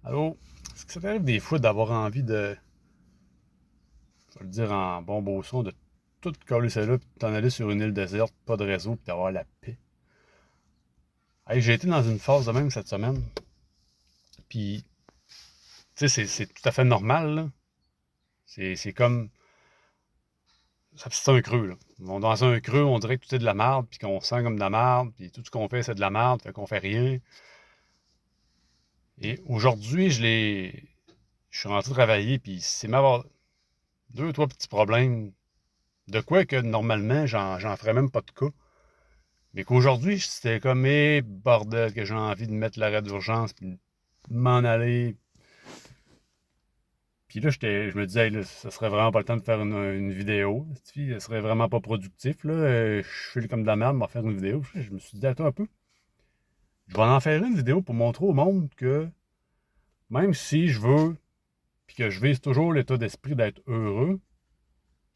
Allô? Est-ce que ça t'arrive des fois d'avoir envie de, je vais le dire en bon beau son, de tout coller ça là, puis de t'en aller sur une île déserte, pas de réseau, puis d'avoir la paix? Hey, j'ai été dans une phase de même cette semaine, puis, tu sais, c'est tout à fait normal, là. C'est comme, c'est un creux, là. Dans un creux, on dirait que tout est de la merde, puis qu'on se sent comme de la merde, puis tout ce qu'on fait, c'est de la merde, fait qu'on fait rien. Et aujourd'hui, je suis rentré travailler, puis c'est m'avoir deux, trois petits problèmes. De quoi que normalement, j'en ferais même pas de cas. Mais qu'aujourd'hui, c'était comme, bordel, que j'ai envie de mettre l'arrêt d'urgence, puis de m'en aller. Puis là, je me disais, hey, là, ça serait vraiment pas le temps de faire une vidéo. Ça serait vraiment pas productif, là. Je fais comme de la merde, m'en faire une vidéo. Je me suis dit, attends un peu. Je vais en faire une vidéo pour montrer au monde que même si je veux, puis que je vise toujours l'état d'esprit d'être heureux,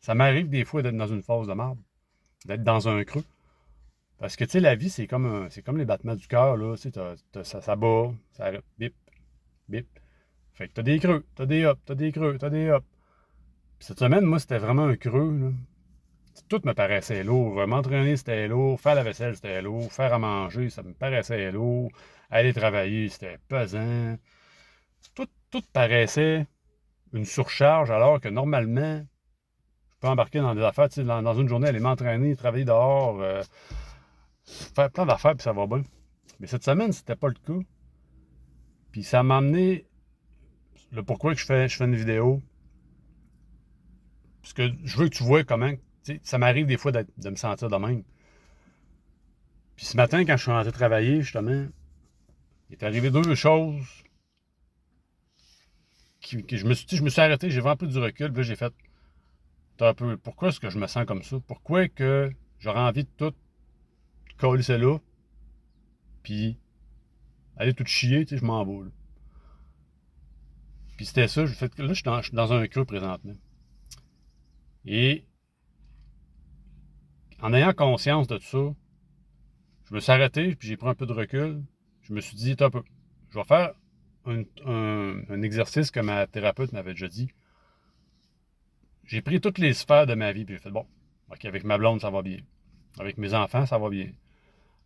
ça m'arrive des fois d'être dans une phase de merde, d'être dans un creux. Parce que, tu sais, la vie, c'est comme les battements du cœur, là. Tu sais, ça bat, ça arrête, bip, bip. Fait que t'as des creux, t'as des ups, t'as des creux, t'as des ups. Puis cette semaine, moi, c'était vraiment un creux, là. Tout me paraissait lourd. M'entraîner, c'était lourd. Faire la vaisselle, c'était lourd. Faire à manger, ça me paraissait lourd. Aller travailler, c'était pesant. Tout paraissait une surcharge, alors que normalement, je peux embarquer dans des affaires, tu sais, dans une journée, aller m'entraîner, travailler dehors, faire plein d'affaires, puis ça va bien. Mais cette semaine, c'était pas le cas. Puis ça m'a amené le pourquoi que je fais une vidéo. Parce que je veux que tu vois comment, tu sais, ça m'arrive des fois de me sentir de même. Puis ce matin, quand je suis rentré travailler, justement, il est arrivé deux choses que je me suis arrêté, j'ai vraiment pris du recul, puis là, j'ai fait, un peu, pourquoi est-ce que je me sens comme ça? Pourquoi que j'aurais envie de tout coller ça là, puis aller tout chier, tu sais, je m'en vais, là. Puis c'était ça, là, je suis dans un creux présentement. Et en ayant conscience de tout ça, je me suis arrêté, puis j'ai pris un peu de recul. Je me suis dit, un peu, je vais faire un exercice que ma thérapeute m'avait déjà dit. J'ai pris toutes les sphères de ma vie, puis j'ai fait, bon, OK, avec ma blonde, ça va bien. Avec mes enfants, ça va bien.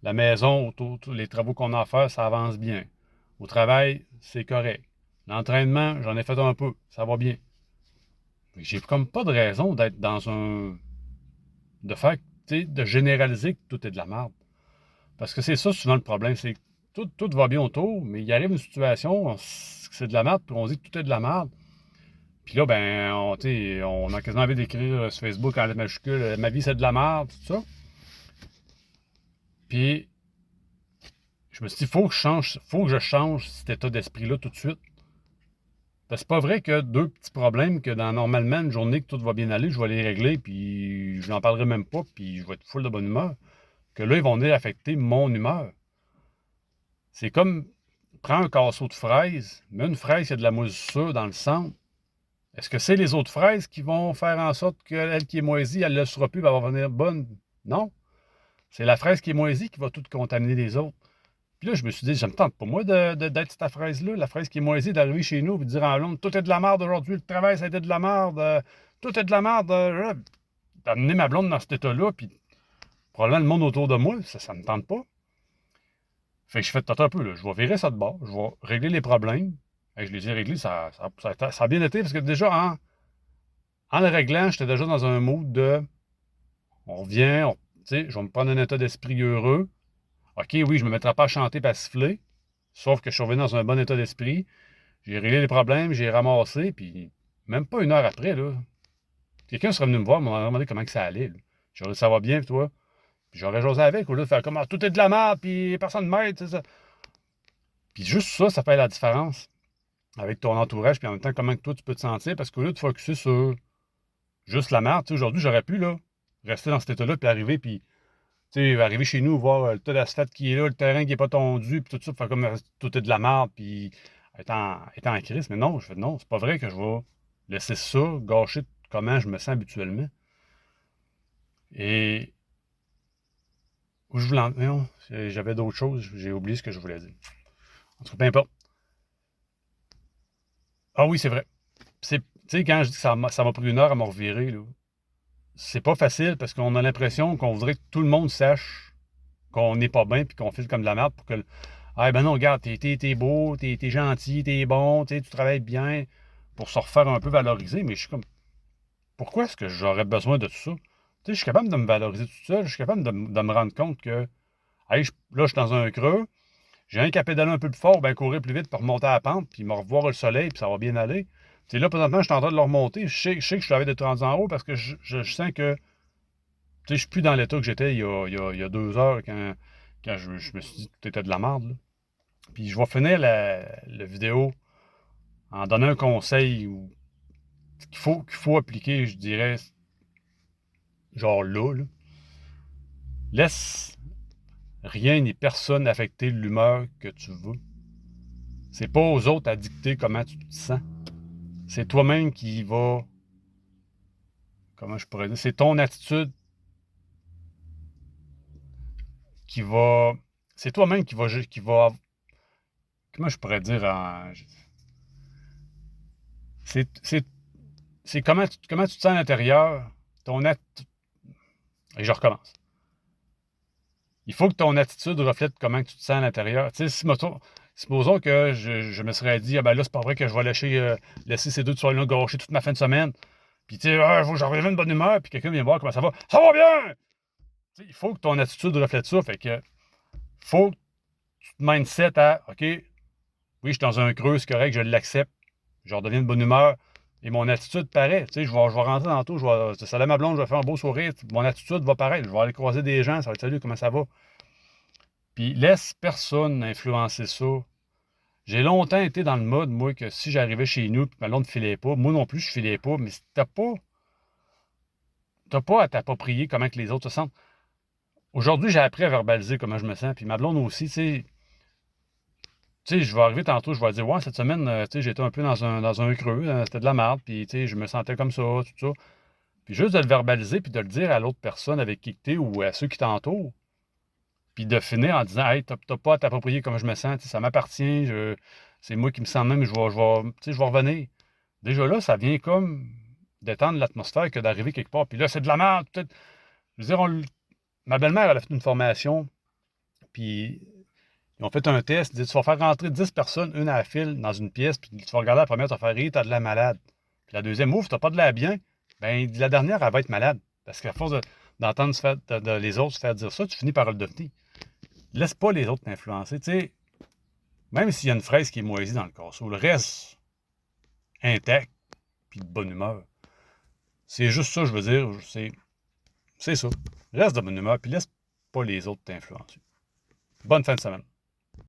La maison, tous les travaux qu'on a à faire, ça avance bien. Au travail, c'est correct. L'entraînement, j'en ai fait un peu, ça va bien. J'ai comme pas de raison d'être dans un... de faire, tu sais, de généraliser que tout est de la merde. Parce que c'est ça souvent le problème, c'est que tout va bien autour, mais il arrive une situation, c'est de la merde, puis on dit que tout est de la merde. Puis là, ben, on a quasiment envie d'écrire sur Facebook en lettres majuscules, ma vie c'est de la merde, tout ça. Puis je me suis dit, faut que je change cet état d'esprit-là tout de suite. Parce que c'est pas vrai que deux petits problèmes que dans normalement une journée que tout va bien aller, je vais les régler, puis je n'en parlerai même pas, puis je vais être full de bonne humeur. Que là, ils vont venir affecter mon humeur. C'est comme, prends un casseau de fraises, mets une fraise, il y a de la moisissure dans le centre. Est-ce que c'est les autres fraises qui vont faire en sorte qu'elle qui est moisie, elle ne le sera plus, elle va revenir bonne? Non. C'est la fraise qui est moisie qui va tout contaminer les autres. Puis là, je me suis dit, je me tente pas, moi, d'être cette fraise-là, la fraise qui est moisie, d'arriver chez nous et de dire en Londres, tout est de la merde aujourd'hui, le travail, ça a été de la merde, tout est de la merde. D'amener ma blonde dans cet état-là, puis probablement le monde autour de moi, ça me tente pas. Fait que je fais tout un peu, là. Je vais virer ça de bord, je vais régler les problèmes. Et je les ai réglés, ça a bien été, parce que déjà, en le réglant, j'étais déjà dans un mood de, on revient, tu sais, je vais me prendre un état d'esprit heureux. OK, oui, je ne me mettrai pas à chanter et à siffler, sauf que je suis revenu dans un bon état d'esprit. J'ai réglé les problèmes, j'ai ramassé, puis même pas une heure après, là, quelqu'un serait venu me voir, m'a demandé comment que ça allait, là. J'aurais dit, ça va bien, puis toi? Puis j'aurais jasé avec, au lieu de faire comme, ah, tout est de la merde, puis personne ne m'aide, c'est ça. Puis juste ça, ça fait la différence avec ton entourage, puis en même temps, comment que toi, tu peux te sentir, parce qu'au lieu de focusser sur juste la merde, tu sais, aujourd'hui, j'aurais pu, là, rester dans cet état-là, puis arriver, puis, tu sais, arriver chez nous, voir le tas d'asphalte qui est là, le terrain qui n'est pas tondu, puis tout ça, faire comme tout est de la merde, puis être en crise. Mais non, je fais non, c'est pas vrai que je vais laisser ça gâcher comment je me sens habituellement. Et où je voulais en... Non, j'avais d'autres choses, j'ai oublié ce que je voulais dire. En tout cas, peu importe. Ah oui, c'est vrai. Tu sais, quand je dis que ça m'a pris 1 heure à me revirer, là, c'est pas facile parce qu'on a l'impression qu'on voudrait que tout le monde sache qu'on n'est pas bien puis qu'on file comme de la merde pour que. Ah ben non, regarde, t'es beau, t'es gentil, t'es bon, tu travailles bien pour se refaire un peu valoriser, mais je suis comme. Pourquoi est-ce que j'aurais besoin de tout ça? Tu sais, je suis capable de me valoriser tout seul, je suis capable de me rendre compte que. Hey, là, je suis dans un creux, j'ai un qu'à pédaler un peu plus fort, ben courir plus vite pour remonter à la pente, puis me revoir le soleil, puis ça va bien aller. Tu sais, là, présentement, je suis en train de le remonter. Je sais que je suis d'être rendu en haut parce que je sens que tu sais, je suis plus dans l'état que j'étais il y a 2 heures quand je me suis dit que tout était de la merde, là. Puis je vais finir la vidéo en donnant un conseil qu'il faut appliquer, je dirais, genre là. Laisse rien ni personne affecter l'humeur que tu veux. C'est pas aux autres à dicter comment tu te sens. C'est toi-même qui va. Comment je pourrais dire? C'est ton attitude qui va. C'est toi-même qui va. Comment je pourrais dire c'est comment tu te sens à l'intérieur, ton attitude. Et je recommence. Il faut que ton attitude reflète comment tu te sens à l'intérieur. Tu sais, supposons que je me serais dit, ah ben là, c'est pas vrai que je vais laisser ces deux toiles-là gâcher toute ma fin de semaine. Puis tu sais, il faut que j'en revienne de bonne humeur, puis quelqu'un vient voir comment ça va. Ça va bien! Tu sais, il faut que ton attitude reflète ça. Fait que faut que tu te mindset à OK, oui, je suis dans un creux, c'est correct, je l'accepte. Je redeviens de bonne humeur. Et mon attitude paraît. Tu sais, je vais rentrer tantôt, salut ma blonde, je vais faire un beau sourire. Mon attitude va paraître. Je vais aller croiser des gens, ça va être salut, comment ça va? Puis laisse personne influencer ça. J'ai longtemps été dans le mode, moi, que si j'arrivais chez nous et ma blonde ne filait pas, moi non plus, je filais pas, mais t'as pas à t'approprier comment que les autres se sentent. Aujourd'hui, j'ai appris à verbaliser comment je me sens. Puis ma blonde aussi, tu sais, je vais arriver tantôt, je vais dire, ouais, cette semaine, tu sais, j'étais un peu dans un creux, c'était de la merde, puis tu sais, je me sentais comme ça, tout ça. Puis juste de le verbaliser, puis de le dire à l'autre personne avec qui tu es ou à ceux qui t'entourent, puis de finir en disant, hey, t'as pas à t'approprier comme je me sens, tu sais, ça m'appartient, c'est moi qui me sens même, tu sais, je vais revenir. Déjà là, ça vient comme détendre l'atmosphère que d'arriver quelque part, puis là, c'est de la merde, peut-être. Je veux dire, ma belle-mère, elle a fait une formation, puis ils ont fait un test. Ils disent, tu vas faire rentrer 10 personnes, une à la file, dans une pièce, puis tu vas regarder la première, tu vas faire rire, t'as de la malade. Puis la deuxième, ouf, t'as pas de l'air bien. Ben, la dernière, elle va être malade. Parce qu'à force d'entendre les autres se faire dire ça, tu finis par le devenir. Laisse pas les autres t'influencer. Tu sais, même s'il y a une fraise qui est moisie dans le casseau, le reste intact, puis de bonne humeur. C'est juste ça, je veux dire. C'est ça. Reste de bonne humeur, puis laisse pas les autres t'influencer. Bonne fin de semaine.